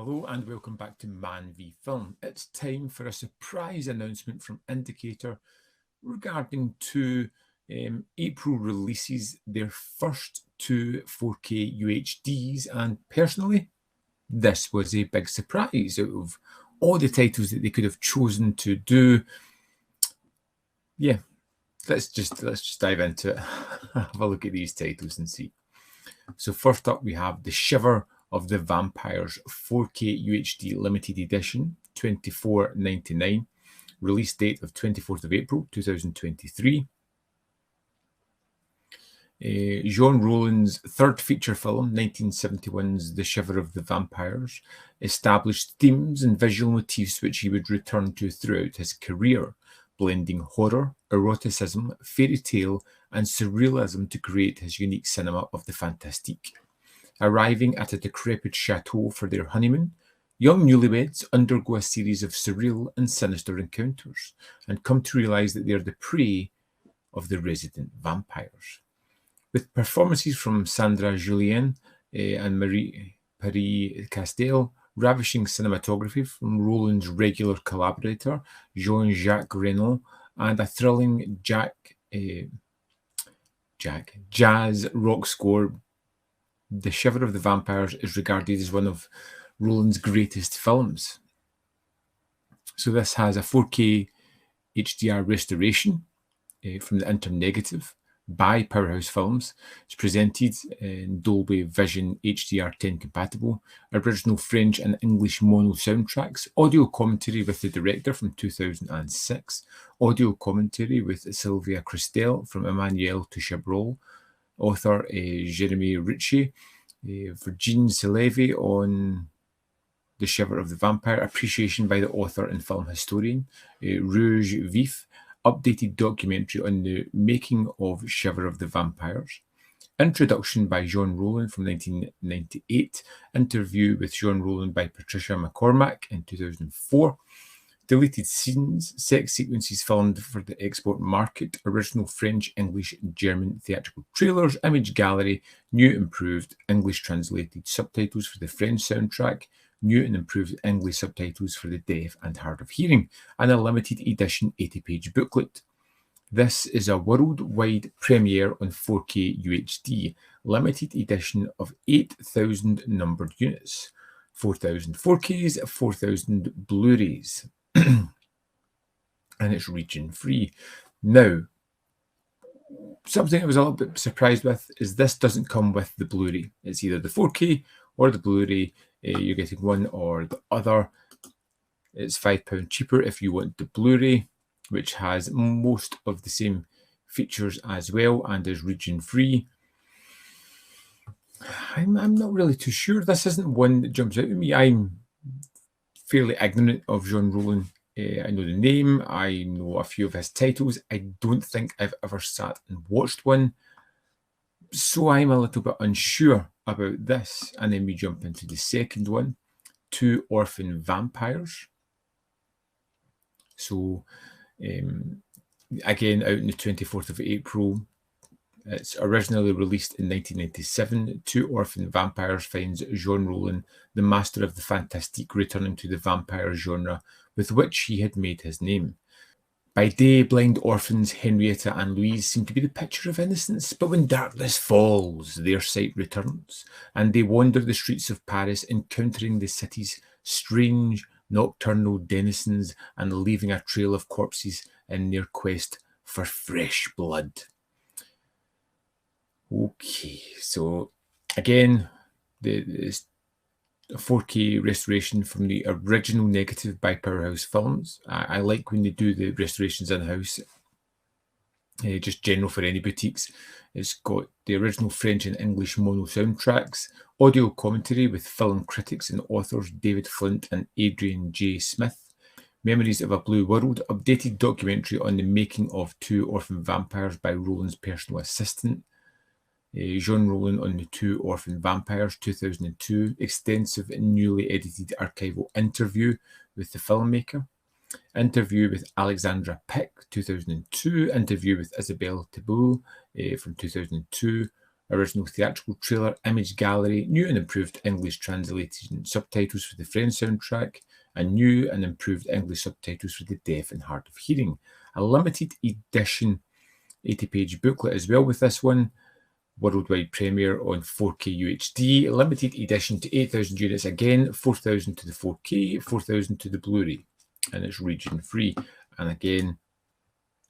Hello and welcome back to ManVFilm. It's time for a surprise announcement from Indicator regarding two April releases, their first two 4K UHDs, and personally, this was a big surprise. Out of all the titles that they could have chosen to do, yeah, let's just dive into it. Have a look at these titles and see. So first up, we have the Shiver of the Vampires 4K UHD Limited Edition, $24.99, release date of 24th of April 2023. Jean Rollin's third feature film, 1971's The Shiver of the Vampires, established themes and visual motifs which he would return to throughout his career, blending horror, eroticism, fairy tale, and surrealism to create his unique cinema of the fantastique. Arriving at a decrepit chateau for their honeymoon, young newlyweds undergo a series of surreal and sinister encounters and come to realize that they are the prey of the resident vampires. With performances from Sandra Julien and Marie Castel, ravishing cinematography from Rollin's regular collaborator, Jean-Jacques Reno, and a thrilling jazz rock score, The Shiver of the Vampires is regarded as one of Rollin's greatest films. So this has a 4K HDR restoration from the Internegative by Powerhouse Films. It's presented in Dolby Vision HDR10 compatible, original French and English mono soundtracks, audio commentary with the director from 2006, audio commentary with Sylvia Christel from Emmanuel to Chabrol, author Jeremy Ritchie, Virginie Selevy on The Shiver of the Vampire, appreciation by the author and film historian, Rouge Vif, updated documentary on the making of Shiver of the Vampires, introduction by Jean Rollin from 1998, interview with Jean Rollin by Patricia McCormack in 2004, deleted scenes, sex sequences filmed for the export market, original French, English, German theatrical trailers, image gallery, new improved English translated subtitles for the French soundtrack, new and improved English subtitles for the deaf and hard of hearing, and a limited edition 80-page booklet. This is a worldwide premiere on 4K UHD, limited edition of 8,000 numbered units, 4,000 4Ks, 4,000 Blu-rays. And it's region free. Now, something I was a little bit surprised with is this doesn't come with the Blu-ray. It's either the 4K or the Blu-ray. You're getting one or the other. It's £5 cheaper if you want the Blu-ray, which has most of the same features as well and is region free. I'm not really too sure. This isn't one that jumps out at me. I'm fairly ignorant of Jean Rollin. I know the name, I know a few of his titles. I don't think I've ever sat and watched one. So I'm a little bit unsure about this. And then we jump into the second one, Two Orphan Vampires. So again, out on the 24th of April. It's originally released in 1997. Two Orphan Vampires finds Jean Rollin, the master of the fantastique, returning to the vampire genre with which he had made his name. By day, blind orphans Henrietta and Louise seem to be the picture of innocence, but when darkness falls, their sight returns, and they wander the streets of Paris, encountering the city's strange nocturnal denizens and leaving a trail of corpses in their quest for fresh blood. Okay, so again, the 4K restoration from the original negative by Powerhouse Films. I like when they do the restorations in-house, just general for any boutiques. It's got the original French and English mono soundtracks, audio commentary with film critics and authors David Flint and Adrian J. Smith, Memories of a Blue World, updated documentary on the making of Two Orphan Vampires by Rollin's personal assistant, Jean Rollin on the Two Orphan Vampires, 2002, extensive newly edited archival interview with the filmmaker, interview with Alexandra Pick, 2002, interview with Isabelle Thibault from 2002, original theatrical trailer, image gallery, new and improved English translation subtitles for the French soundtrack, and new and improved English subtitles for the deaf and hard of hearing. A limited edition 80-page booklet as well with this one. Worldwide premiere on 4K UHD, limited edition to 8,000 units again, 4,000 to the 4K, 4,000 to the Blu-ray, and it's region free. And again,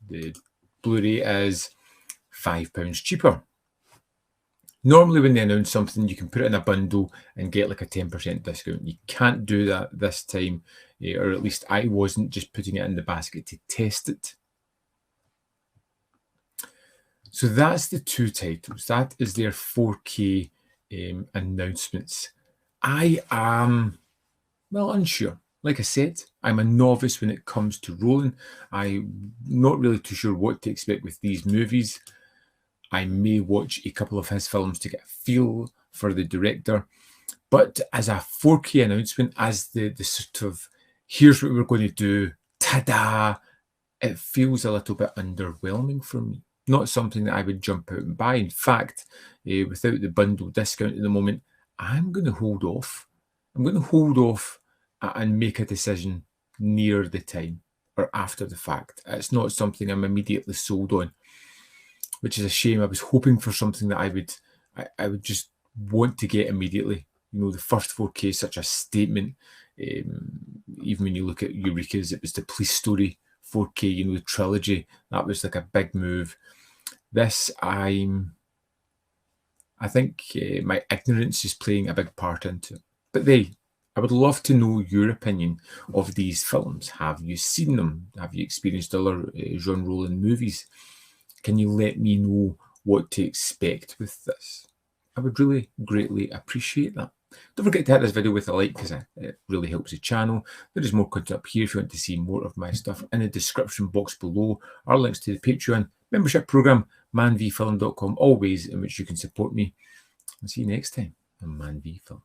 the Blu-ray is £5 cheaper. Normally when they announce something, you can put it in a bundle and get like a 10% discount. You can't do that this time, or at least I wasn't just putting it in the basket to test it. So that's the two titles. That is their 4K announcements. I am, well, unsure. Like I said, I'm a novice when it comes to Rollin. I'm not really too sure what to expect with these movies. I may watch a couple of his films to get a feel for the director. But as a 4K announcement, as the sort of, here's what we're going to do, ta-da, it feels a little bit underwhelming for me. Not something that I would jump out and buy. In fact, without the bundle discount at the moment, I'm going to hold off. I'm going to hold off and make a decision near the time or after the fact. It's not something I'm immediately sold on, which is a shame. I was hoping for something that I would just want to get immediately. You know, the first 4K is such a statement. Even when you look at Eureka's, it was the police story 4K, you know, the trilogy. That was like a big move. This, I think my ignorance is playing a big part into it. But I would love to know your opinion of these films. Have you seen them? Have you experienced other Jean Rollin movies? Can you let me know what to expect with this? I would really greatly appreciate that. Don't forget to hit this video with a like because it really helps the channel. There is more content up here if you want to see more of my stuff. In the description box below are links to the Patreon membership program, ManVFilm.com, all ways in which you can support me. I'll see you next time on ManVFilm.